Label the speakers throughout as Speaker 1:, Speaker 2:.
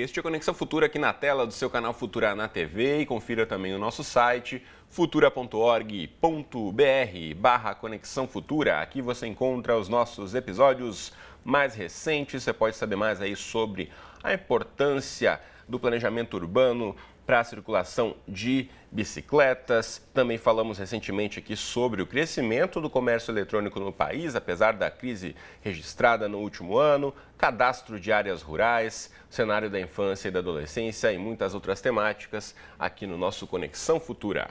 Speaker 1: Este é Conexão Futura aqui na tela do seu canal Futura na TV e confira também o nosso site futura.org.br/Conexão Futura. Aqui você encontra os nossos episódios mais recentes. Você pode saber mais aí sobre a importância do planejamento urbano para a circulação de bicicletas. Também falamos recentemente aqui sobre o crescimento do comércio eletrônico no país, apesar da crise registrada no último ano, cadastro de áreas rurais, cenário da infância e da adolescência e muitas outras temáticas aqui no nosso Conexão Futura.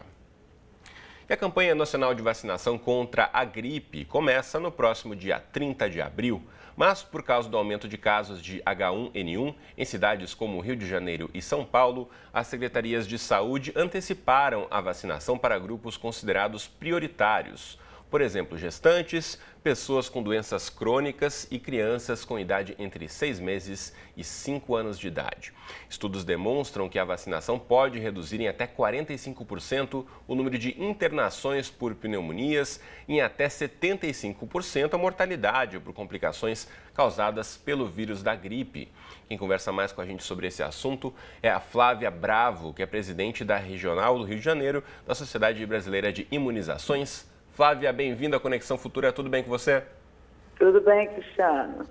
Speaker 1: E a campanha nacional de vacinação contra a gripe começa no próximo dia 30 de abril. Mas, por causa do aumento de casos de H1N1 em cidades como Rio de Janeiro e São Paulo, as secretarias de saúde anteciparam a vacinação para grupos considerados prioritários. Por exemplo, gestantes, pessoas com doenças crônicas e crianças com idade entre 6 meses e 5 anos de idade. Estudos demonstram que a vacinação pode reduzir em até 45% o número de internações por pneumonias e em até 75% a mortalidade por complicações causadas pelo vírus da gripe. Quem conversa mais com a gente sobre esse assunto é a Flávia Bravo, que é presidente da Regional do Rio de Janeiro, da Sociedade Brasileira de Imunizações. Flávia, bem-vinda à Conexão Futura, tudo bem com você?
Speaker 2: Tudo bem, Cristiano.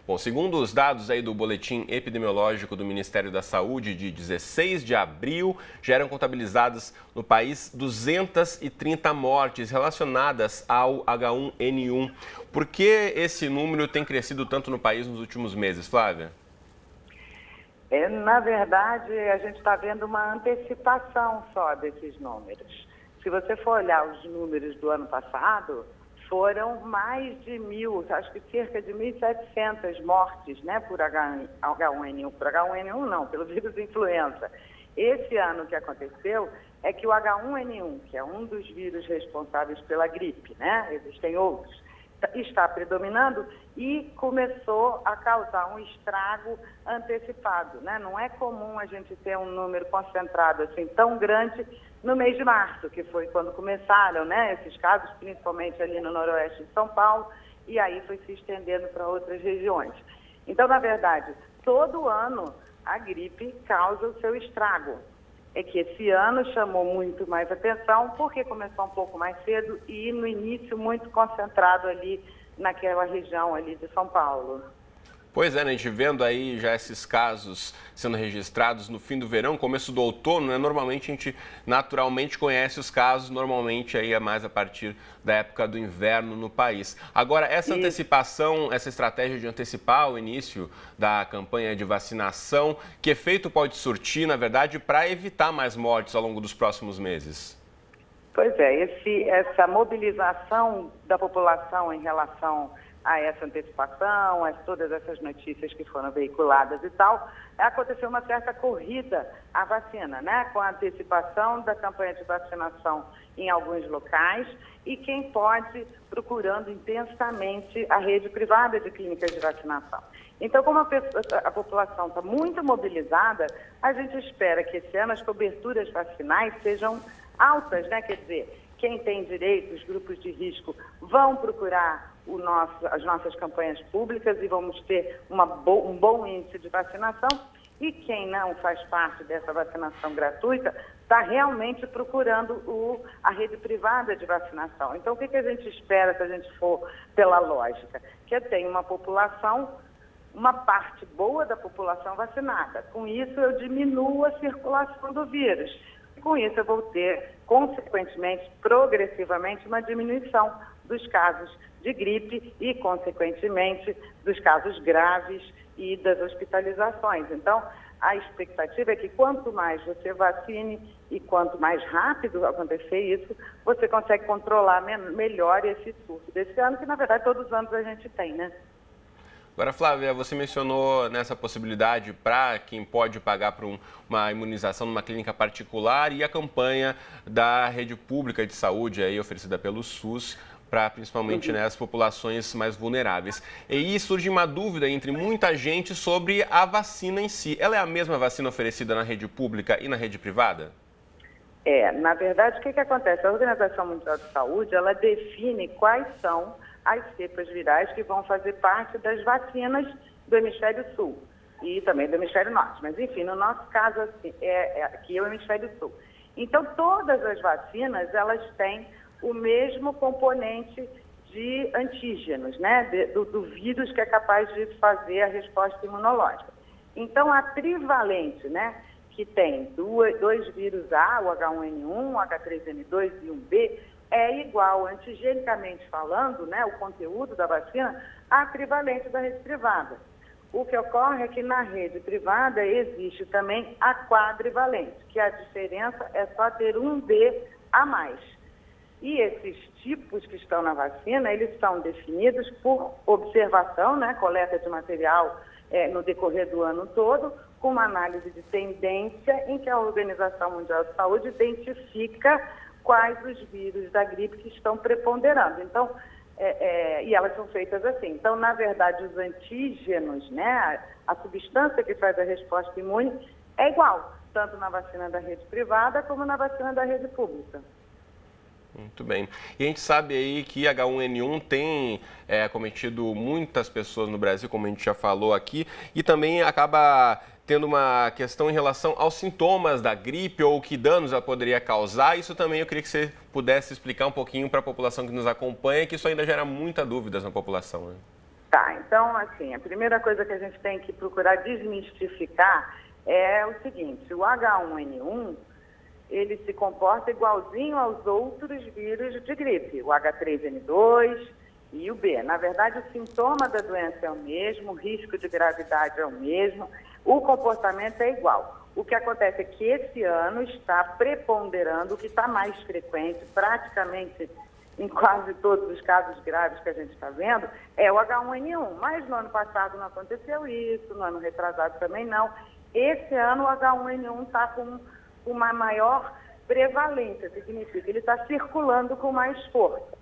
Speaker 1: Bom, segundo os dados aí do boletim epidemiológico do Ministério da Saúde de 16 de abril, já eram contabilizadas no país 230 mortes relacionadas ao H1N1. Por que esse número tem crescido tanto no país nos últimos meses, Flávia?
Speaker 2: Na verdade, a gente está vendo uma antecipação só desses números. Se você for olhar os números do ano passado, foram mais de 1.000, acho que cerca de 1.700 mortes, né, por H1N1. Por H1N1 não, pelo vírus influenza. Esse ano o que aconteceu é que o H1N1, que é um dos vírus responsáveis pela gripe, né, existem outros, está predominando e começou a causar um estrago antecipado, né? Não é comum a gente ter um número concentrado assim tão grande no mês de março, que foi quando começaram, né, esses casos, principalmente ali no noroeste de São Paulo, e aí foi se estendendo para outras regiões. Então, na verdade, todo ano a gripe causa o seu estrago. É que esse ano chamou muito mais atenção porque começou um pouco mais cedo e no início muito concentrado ali naquela região ali de São Paulo.
Speaker 1: Pois é, né? A gente vendo aí já esses casos sendo registrados no fim do verão, começo do outono, né? Normalmente a gente naturalmente conhece os casos, normalmente aí é mais a partir da época do inverno no país. Agora, essa antecipação, essa estratégia de antecipar o início da campanha de vacinação, que efeito pode surtir, na verdade, para evitar mais mortes ao longo dos próximos meses?
Speaker 2: Pois é, essa mobilização da população em relação a essa antecipação, a todas essas notícias que foram veiculadas e tal, aconteceu uma certa corrida à vacina, né? Com a antecipação da campanha de vacinação em alguns locais e quem pode procurando intensamente a rede privada de clínicas de vacinação. Então, como a população está muito mobilizada, a gente espera que esse ano as coberturas vacinais sejam altas, né? Quer dizer, quem tem direito, os grupos de risco, vão procurar as nossas campanhas públicas e vamos ter um bom índice de vacinação. E quem não faz parte dessa vacinação gratuita está realmente procurando a rede privada de vacinação. Então, o que a gente espera se a gente for pela lógica? Que tenha uma parte boa da população vacinada. Com isso, eu diminuo a circulação do vírus. Com isso, eu vou ter, consequentemente, progressivamente, uma diminuição dos casos de gripe e, consequentemente, dos casos graves e das hospitalizações. Então, a expectativa é que quanto mais você vacine e quanto mais rápido acontecer isso, você consegue controlar melhor esse surto desse ano, que, na verdade, todos os anos a gente tem, né?
Speaker 1: Agora, Flávia, você mencionou nessa possibilidade para quem pode pagar por uma imunização numa clínica particular e a campanha da rede pública de saúde aí oferecida pelo SUS para principalmente as populações mais vulneráveis. E aí surge uma dúvida entre muita gente sobre a vacina em si. Ela é a mesma vacina oferecida na rede pública e na rede privada?
Speaker 2: Na verdade, o que acontece? A Organização Mundial de Saúde, ela define quais são as cepas virais que vão fazer parte das vacinas do Hemisfério Sul. e também do hemisfério norte. Mas, enfim, no nosso caso, assim, aqui é o hemisfério sul. Então, todas as vacinas, elas têm o mesmo componente de antígenos, né, do vírus que é capaz de fazer a resposta imunológica. Então, a trivalente, né, que tem dois vírus A, o H1N1, o H3N2 e um B, é igual, antigenicamente falando, né, o conteúdo da vacina, à trivalente da rede privada. O que ocorre é que na rede privada existe também a quadrivalente, que a diferença é só ter um B a mais. E esses tipos que estão na vacina, eles são definidos por observação, né, coleta de material no decorrer do ano todo, com uma análise de tendência em que a Organização Mundial de Saúde identifica quais os vírus da gripe que estão preponderando. Então, e elas são feitas assim. Então, na verdade, os antígenos, né, a substância que faz a resposta imune é igual, tanto na vacina da rede privada como na vacina da rede pública.
Speaker 1: Muito bem. E a gente sabe aí que H1N1 tem acometido muitas pessoas no Brasil, como a gente já falou aqui, e também acaba tendo uma questão em relação aos sintomas da gripe ou que danos ela poderia causar. Isso também eu queria que você pudesse explicar um pouquinho para a população que nos acompanha, que isso ainda gera muitas dúvidas na população, né?
Speaker 2: Tá, então, assim, a primeira coisa que a gente tem que procurar desmistificar é o seguinte: o H1N1, ele se comporta igualzinho aos outros vírus de gripe, o H3N2 e o B. Na verdade, o sintoma da doença é o mesmo, o risco de gravidade é o mesmo, o comportamento é igual. O que acontece é que esse ano está preponderando, o que está mais frequente, praticamente em quase todos os casos graves que a gente está vendo, é o H1N1. Mas no ano passado não aconteceu isso, no ano retrasado também não. Esse ano o H1N1 está com uma maior prevalência, significa que ele está circulando com mais força.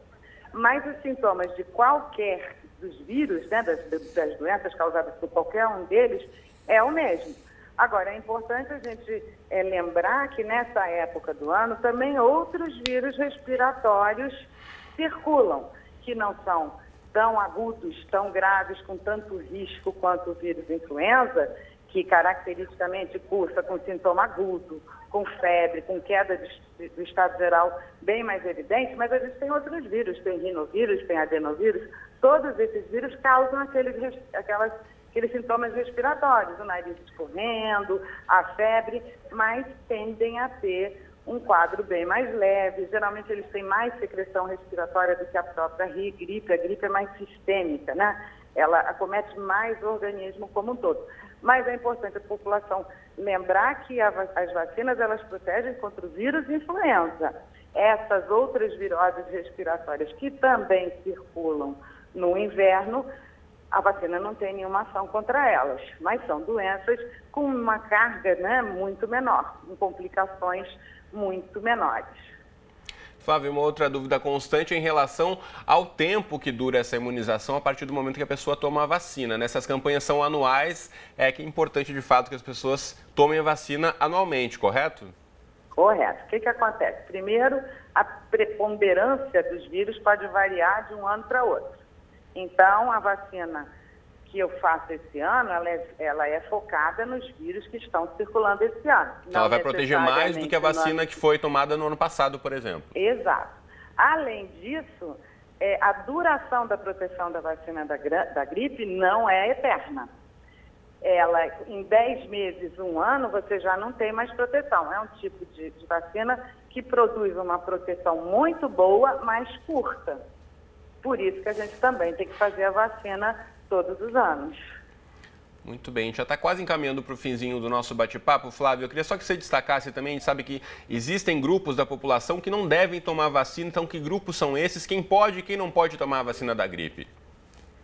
Speaker 2: Mas os sintomas de qualquer dos vírus, né, das doenças causadas por qualquer um deles, é o mesmo. Agora, é importante a gente lembrar que nessa época do ano também outros vírus respiratórios circulam, que não são tão agudos, tão graves, com tanto risco quanto o vírus influenza, que caracteristicamente cursa com sintoma agudo, com febre, com queda do estado geral bem mais evidente, mas a gente tem outros vírus, tem rinovírus, tem adenovírus, todos esses vírus causam aqueles sintomas respiratórios, o nariz escorrendo, a febre, mas tendem a ter um quadro bem mais leve. Geralmente eles têm mais secreção respiratória do que a própria gripe. A gripe é mais sistêmica, né? Ela acomete mais o organismo como um todo. Mas é importante a população lembrar que as vacinas, elas protegem contra o vírus influenza. Essas outras viroses respiratórias que também circulam no inverno, a vacina não tem nenhuma ação contra elas, mas são doenças com uma carga, né, muito menor, com complicações muito menores.
Speaker 1: Flávio, uma outra dúvida constante é em relação ao tempo que dura essa imunização a partir do momento que a pessoa toma a vacina. Essas campanhas são anuais, que é importante de fato que as pessoas tomem a vacina anualmente, correto?
Speaker 2: Correto. O que acontece? Primeiro, a preponderância dos vírus pode variar de um ano para outro. Então, a vacina que eu faço esse ano, ela é focada nos vírus que estão circulando esse ano.
Speaker 1: Então, ela vai proteger mais do que a vacina que foi tomada no ano passado, por exemplo.
Speaker 2: Exato. Além disso, a duração da proteção da vacina da gripe não é eterna. Ela, em 10 meses, 1 ano, você já não tem mais proteção. É um tipo de vacina que produz uma proteção muito boa, mas curta. Por isso que a gente também tem que fazer a vacina todos os anos.
Speaker 1: Muito bem, a gente já está quase encaminhando para o finzinho do nosso bate-papo. Flávio, eu queria só que você destacasse também, a gente sabe que existem grupos da população que não devem tomar vacina, então que grupos são esses? Quem pode e quem não pode tomar a vacina da gripe?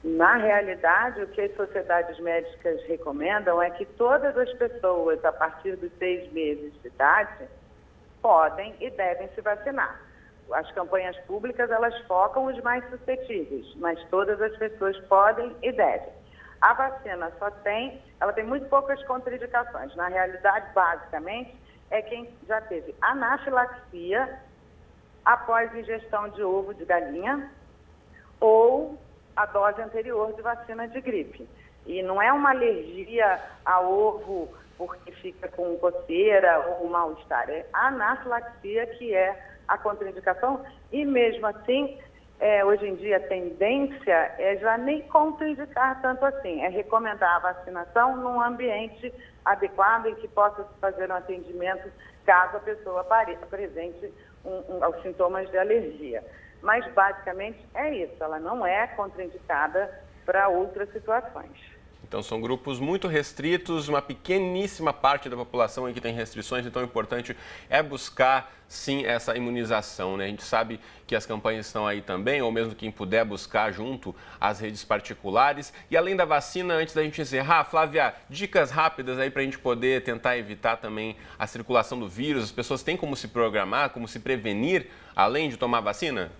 Speaker 2: Na realidade, o que as sociedades médicas recomendam é que todas as pessoas, a partir dos 6 meses de idade, podem e devem se vacinar. As campanhas públicas, elas focam os mais suscetíveis, mas todas as pessoas podem e devem. A vacina ela tem muito poucas contraindicações. Na realidade, basicamente, é quem já teve anafilaxia após ingestão de ovo de galinha ou a dose anterior de vacina de gripe. E não é uma alergia a ovo porque fica com coceira ou mal-estar. É a anafilaxia que é a contraindicação e mesmo assim, hoje em dia a tendência é já nem contraindicar tanto assim, é recomendar a vacinação num ambiente adequado em que possa se fazer um atendimento caso a pessoa apresente os sintomas de alergia. Mas basicamente é isso, ela não é contraindicada para outras situações.
Speaker 1: Então, são grupos muito restritos, uma pequeníssima parte da população em que tem restrições, então o importante é buscar, sim, essa imunização, né? A gente sabe que as campanhas estão aí também, ou mesmo quem puder buscar junto às redes particulares. E além da vacina, antes da gente encerrar, Flávia, dicas rápidas aí para a gente poder tentar evitar também a circulação do vírus. As pessoas têm como se programar, como se prevenir, além de tomar vacina?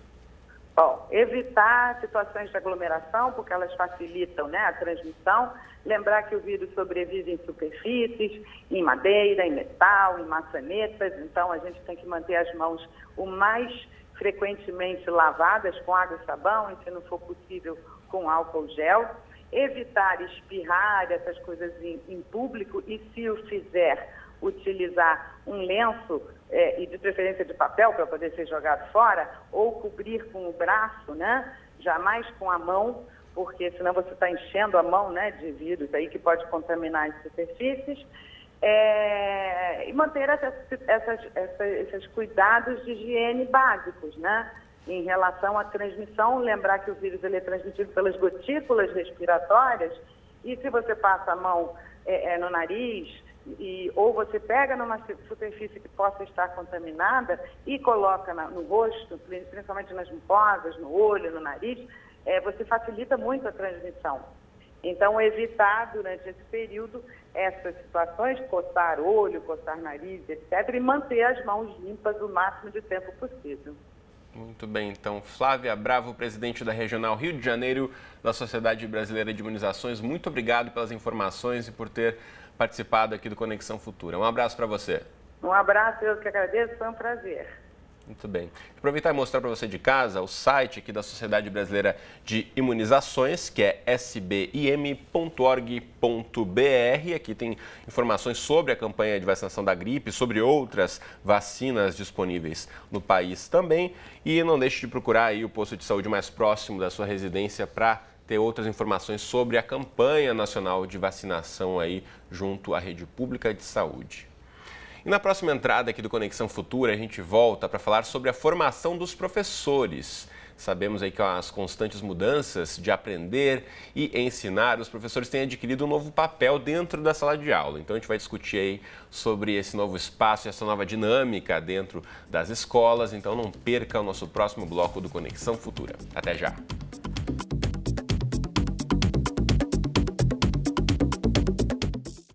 Speaker 2: Bom, evitar situações de aglomeração, porque elas facilitam, né, a transmissão. Lembrar que o vírus sobrevive em superfícies, em madeira, em metal, em maçanetas. Então, a gente tem que manter as mãos o mais frequentemente lavadas com água e sabão, e se não for possível, com álcool gel. Evitar espirrar, essas coisas em público, e se o fizer, utilizar um lenço e de preferência de papel para poder ser jogado fora, ou cobrir com o braço, né? Jamais com a mão, porque senão você está enchendo a mão, né, de vírus aí que pode contaminar as superfícies. E manter esses cuidados de higiene básicos, né? Em relação à transmissão, lembrar que o vírus ele é transmitido pelas gotículas respiratórias, e se você passa a mão no nariz, ou você pega numa superfície que possa estar contaminada e coloca no rosto, principalmente nas mucosas, no olho, no nariz, você facilita muito a transmissão. Então, evitar durante esse período essas situações, coçar olho, coçar nariz, etc., e manter as mãos limpas o máximo de tempo possível.
Speaker 1: Muito bem, então, Flávia Bravo, presidente da Regional Rio de Janeiro da Sociedade Brasileira de Imunizações, muito obrigado pelas informações e por ter participado aqui do Conexão Futura. Um abraço para você.
Speaker 2: Um abraço, eu que agradeço, foi um prazer.
Speaker 1: Muito bem. Vou aproveitar e mostrar para você de casa o site aqui da Sociedade Brasileira de Imunizações, que é sbim.org.br. Aqui tem informações sobre a campanha de vacinação da gripe, sobre outras vacinas disponíveis no país também. E não deixe de procurar aí o posto de saúde mais próximo da sua residência para ter outras informações sobre a campanha nacional de vacinação aí junto à rede pública de saúde. E na próxima entrada aqui do Conexão Futura, a gente volta para falar sobre a formação dos professores. Sabemos aí que as constantes mudanças de aprender e ensinar, os professores têm adquirido um novo papel dentro da sala de aula. Então a gente vai discutir aí sobre esse novo espaço, essa nova dinâmica dentro das escolas. Então não perca o nosso próximo bloco do Conexão Futura. Até já!